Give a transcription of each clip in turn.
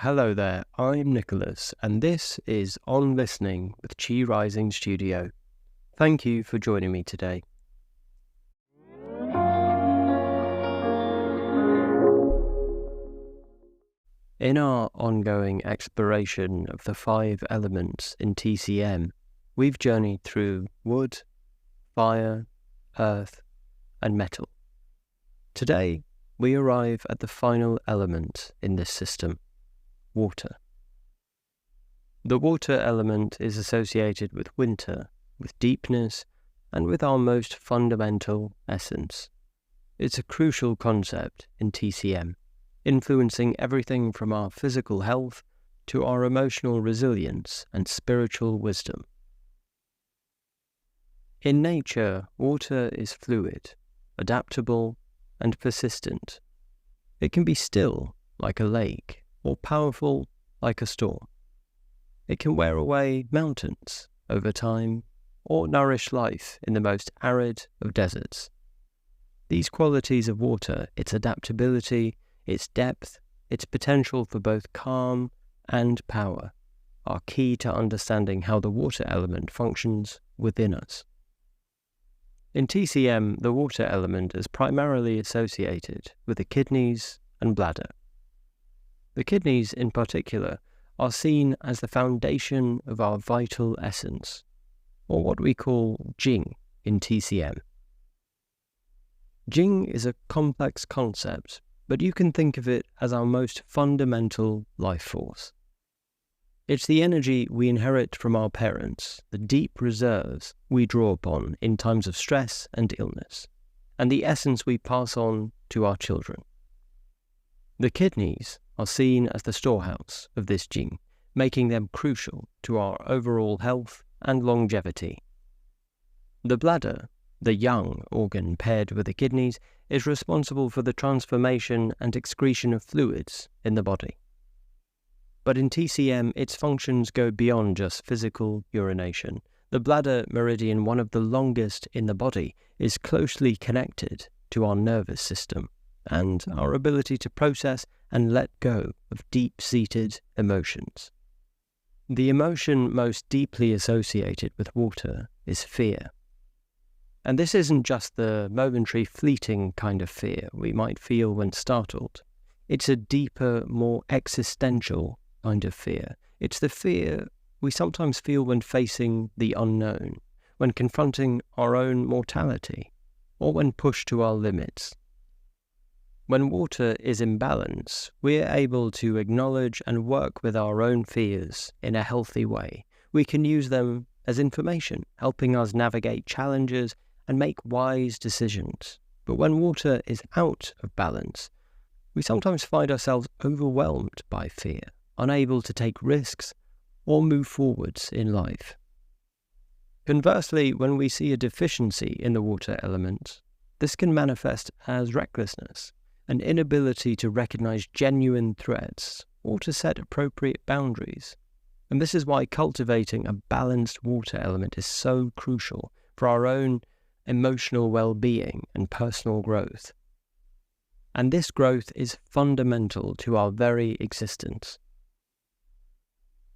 Hello there, I'm Nicholas, and this is On Listening with Chi Rising Studio. Thank you for joining me today. In our ongoing exploration of the 5 elements in TCM, we've journeyed through wood, fire, earth, and metal. Today, we arrive at the final element in this system, water. The water element is associated with winter, with deepness, and with our most fundamental essence. It's a crucial concept in TCM, influencing everything from our physical health to our emotional resilience and spiritual wisdom. In nature, water is fluid, adaptable, and persistent. It can be still, like a lake, or powerful, like a storm. It can wear away mountains over time, or nourish life in the most arid of deserts. These qualities of water, its adaptability, its depth, its potential for both calm and power, are key to understanding how the water element functions within us. In TCM, the water element is primarily associated with the kidneys and bladder. The kidneys, in particular, are seen as the foundation of our vital essence, or what we call Jing in TCM. Jing is a complex concept, but you can think of it as our most fundamental life force. It's the energy we inherit from our parents, the deep reserves we draw upon in times of stress and illness, and the essence we pass on to our children. The kidneys are seen as the storehouse of this Jing, making them crucial to our overall health and longevity. The bladder, the young organ paired with the kidneys, is responsible for the transformation and excretion of fluids in the body. But in TCM, its functions go beyond just physical urination. The bladder meridian, one of the longest in the body, is closely connected to our nervous system and our ability to process and let go of deep-seated emotions. The emotion most deeply associated with water is fear. And this isn't just the momentary, fleeting kind of fear we might feel when startled. It's a deeper, more existential kind of fear. It's the fear we sometimes feel when facing the unknown, when confronting our own mortality, or when pushed to our limits. When water is in balance, we're able to acknowledge and work with our own fears in a healthy way. We can use them as information, helping us navigate challenges and make wise decisions. But when water is out of balance, we sometimes find ourselves overwhelmed by fear, unable to take risks or move forwards in life. Conversely, when we see a deficiency in the water element, this can manifest as recklessness, an inability to recognize genuine threats or to set appropriate boundaries. And this is why cultivating a balanced water element is so crucial for our own emotional well-being and personal growth. And this growth is fundamental to our very existence.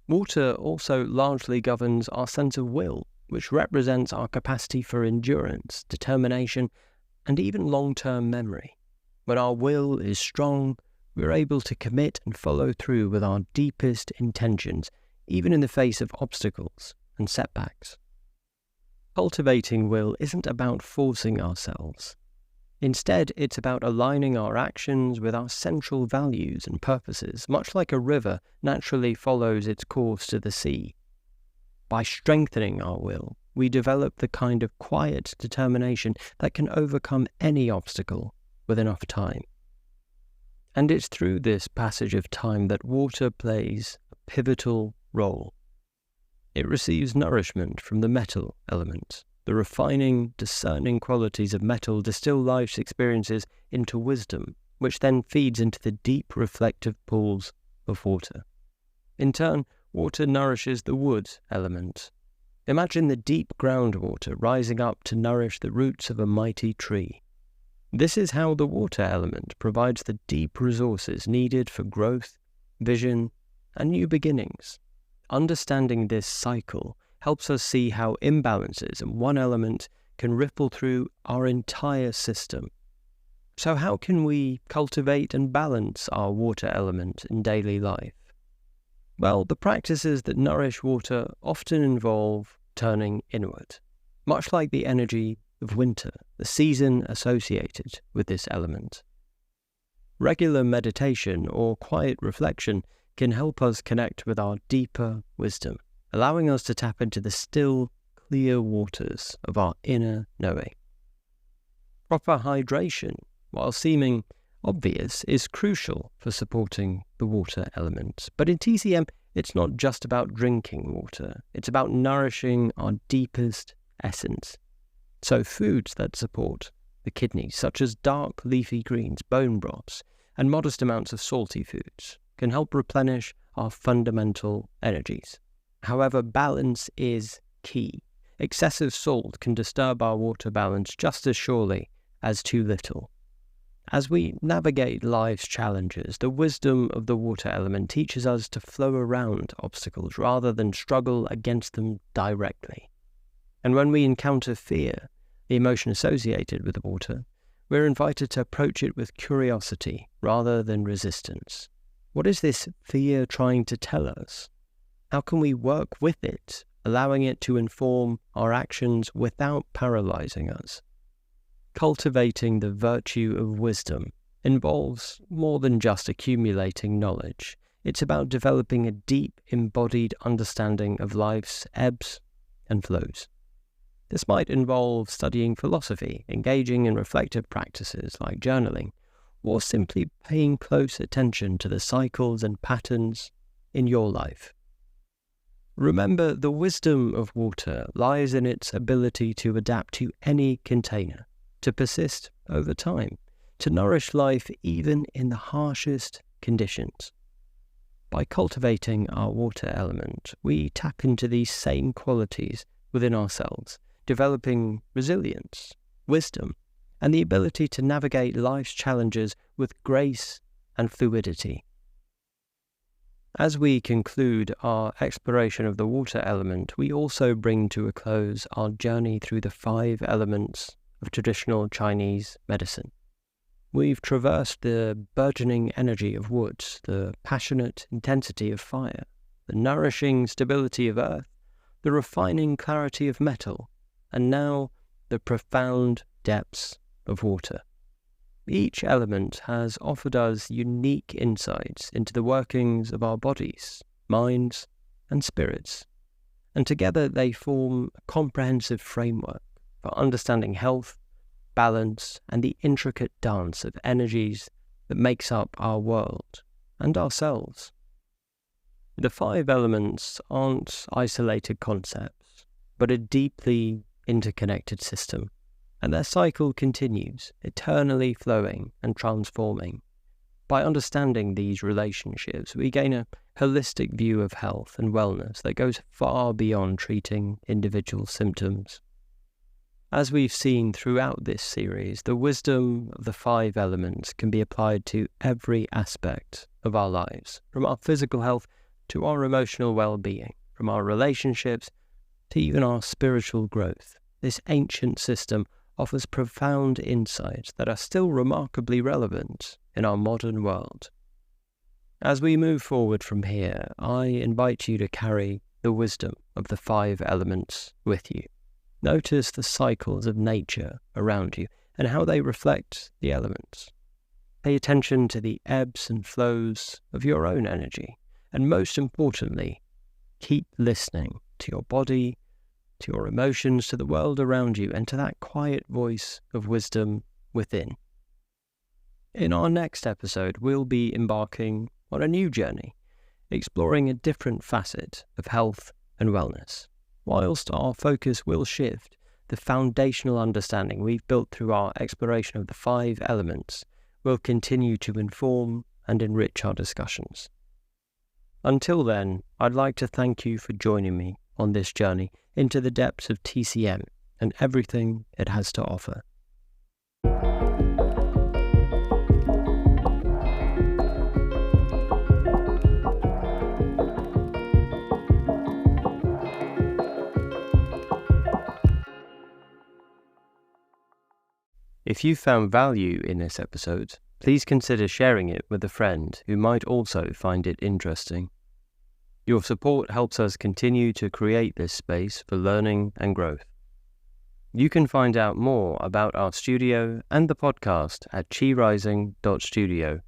Water also largely governs our sense of will, which represents our capacity for endurance, determination, and even long-term memory. When our will is strong, we're able to commit and follow through with our deepest intentions, even in the face of obstacles and setbacks. Cultivating will isn't about forcing ourselves. Instead, it's about aligning our actions with our central values and purposes, much like a river naturally follows its course to the sea. By strengthening our will, we develop the kind of quiet determination that can overcome any obstacle with enough time. And it's through this passage of time that water plays a pivotal role. It receives nourishment from the metal element. The refining, discerning qualities of metal distill life's experiences into wisdom, which then feeds into the deep reflective pools of water. In turn, water nourishes the wood element. Imagine the deep groundwater rising up to nourish the roots of a mighty tree. This is how the water element provides the deep resources needed for growth vision, and new beginnings. Understanding this cycle helps us see how imbalances in one element can ripple through our entire system. So how can we cultivate and balance our water element in daily life? Well, the practices that nourish water often involve turning inward, much like the energy of winter, the season associated with this element. Regular meditation or quiet reflection can help us connect with our deeper wisdom, allowing us to tap into the still, clear waters of our inner knowing. Proper hydration, while seeming obvious, is crucial for supporting the water element. But in TCM, it's not just about drinking water, it's about nourishing our deepest essence. So foods that support the kidneys, such as dark leafy greens, bone broths, and modest amounts of salty foods, can help replenish our fundamental energies. However, balance is key. Excessive salt can disturb our water balance just as surely as too little. As we navigate life's challenges, the wisdom of the water element teaches us to flow around obstacles rather than struggle against them directly. And when we encounter fear, the emotion associated with the water, we're invited to approach it with curiosity rather than resistance. What is this fear trying to tell us? How can we work with it, allowing it to inform our actions without paralyzing us? Cultivating the virtue of wisdom involves more than just accumulating knowledge. It's about developing a deep, embodied understanding of life's ebbs and flows. This might involve studying philosophy, engaging in reflective practices like journaling, or simply paying close attention to the cycles and patterns in your life. Remember, the wisdom of water lies in its ability to adapt to any container, to persist over time, to nourish life even in the harshest conditions. By cultivating our water element, we tap into these same qualities within ourselves, developing resilience, wisdom, and the ability to navigate life's challenges with grace and fluidity. As we conclude our exploration of the water element, we also bring to a close our journey through the 5 elements of traditional Chinese medicine. We've traversed the burgeoning energy of wood, the passionate intensity of fire, the nourishing stability of earth, the refining clarity of metal, and now the profound depths of water. Each element has offered us unique insights into the workings of our bodies, minds, and spirits, and together they form a comprehensive framework for understanding health, balance, and the intricate dance of energies that makes up our world and ourselves. The 5 elements aren't isolated concepts, but a deeply interconnected system, and their cycle continues, eternally flowing and transforming. By understanding these relationships, we gain a holistic view of health and wellness that goes far beyond treating individual symptoms. As we've seen throughout this series, the wisdom of the 5 elements can be applied to every aspect of our lives, from our physical health to our emotional well-being, from our relationships to even our spiritual growth. This ancient system offers profound insights that are still remarkably relevant in our modern world. As we move forward from here, I invite you to carry the wisdom of the 5 elements with you. Notice the cycles of nature around you and how they reflect the elements. Pay attention to the ebbs and flows of your own energy, and most importantly, keep listening to your body, to your emotions, to the world around you, and to that quiet voice of wisdom within. In our next episode, we'll be embarking on a new journey, exploring a different facet of health and wellness. Whilst our focus will shift, the foundational understanding we've built through our exploration of the 5 elements will continue to inform and enrich our discussions. Until then, I'd like to thank you for joining me on this journey into the depths of TCM and everything it has to offer. If you found value in this episode, please consider sharing it with a friend who might also find it interesting. Your support helps us continue to create this space for learning and growth. You can find out more about our studio and the podcast at chirising.studio.